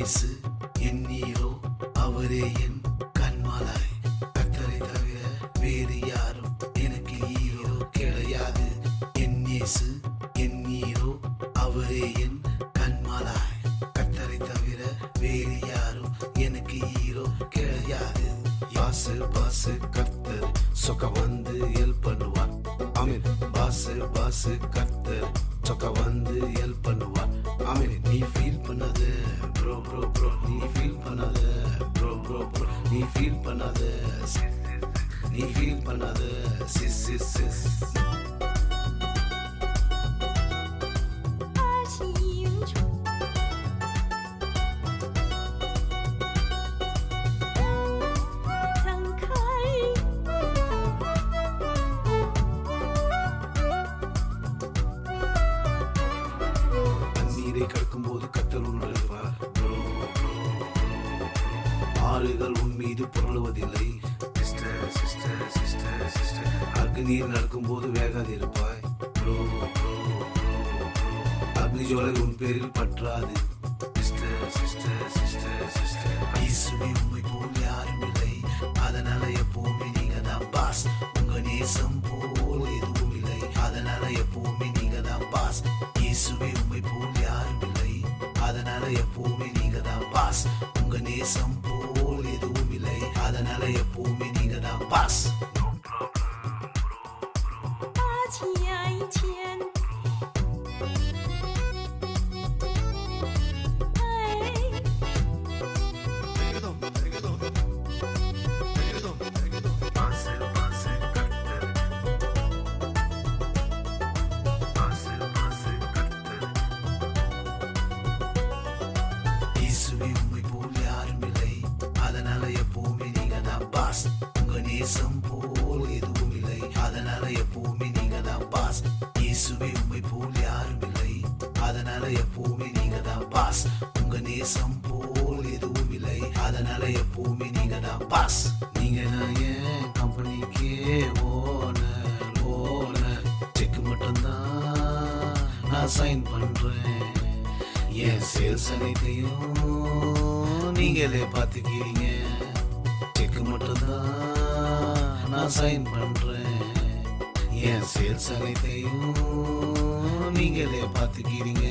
இயேசு என் ஹீரோ, அவரே என் கண்மாலாய். கர்த்தரை தவிர வேறு யாரும் எனக்கு ஹீரோ கிடையாது. என் இயேசு என் ஹீரோ, அவரே என் கண்மாலாய். கர்த்தரை தவிர வேறு யாரும் எனக்கு ஹீரோ கிடையாது. பாசு பாசு கர்த்தர் சொக்க வந்து ஹெல்ப் பண்ணுவார். ஆமென். பாசு பாசு கர்த்தர் சொக்க வந்து ஹெல்ப் பண்ணுவார். ஆமென். நீ ஃபீல் பண்ணாத ப்ரோ ப்ரோ ப்ரோ, நீ ஃபீல் பண்ணாத ப்ரோ ப்ரோ ப்ரோ, நீ ஃபீல் பண்ணாத, நீ ஃபீல் பண்ணாத சிஸ் சிஸ் சிஸ். கடக்கும் போது கர்த்தர் உன்னுடன் இருப்பார். ஆறுகள் உன் மீது புரளுவதில்லை. அக்னியில் நடக்கும் போது வேகாது இருப்பாய். அக்னி ஜோலை உன் பேரில் பற்றாது. இயேசுவே உம்மை போல் யாரும் இல்லை, அதனால எப்பவுமே நீங்க தான் பாஸ். உங்க நேசம் போல் எதுவும் இல்லை, அதனால எப்பவுமே நீங்க தான் பாஸ். இயேசுவே உம்மை போல் யாரும் இல்லை, அதனால எப்பவுமே நீங்க தான் பாஸ். உங்க நேசம் போல் எதுவும் இல்லை, அதனால எப்பவுமே நீங்க தான் பாஸ். இயேசுவே உம்மை போல் யாரும் இல்லை, அதனால எப்பவுமே நீங்க தான் பாஸ். உங்க நேசம் போல் எதுவும் இல்லை, அதனால எப்பவுமே நீங்க தான் பாஸ். இயேசுவே உம்மை போல் யாரும் இல்லை, அதனால எப்பவுமே நீங்க தான் பாஸ். உங்க நேசம் போல் எதுவும் இல்லை, அதனால எப்பவுமே நீங்க தான் பாஸ். நீங்க நான் என் கம்பெனிக்கே ஓனர் செக் மட்டும்தான் நான் சைன் பண்றேன். என் சேல்ஸ் அனைத்தையும் நீங்களே பார்த்துக்கிறீங்க. செக் மட்டும்தான் நான் சைன் பண்றேன். என் சேல்ஸ் அனைத்தையும் நீங்களே பார்த்துக்கிறீங்க.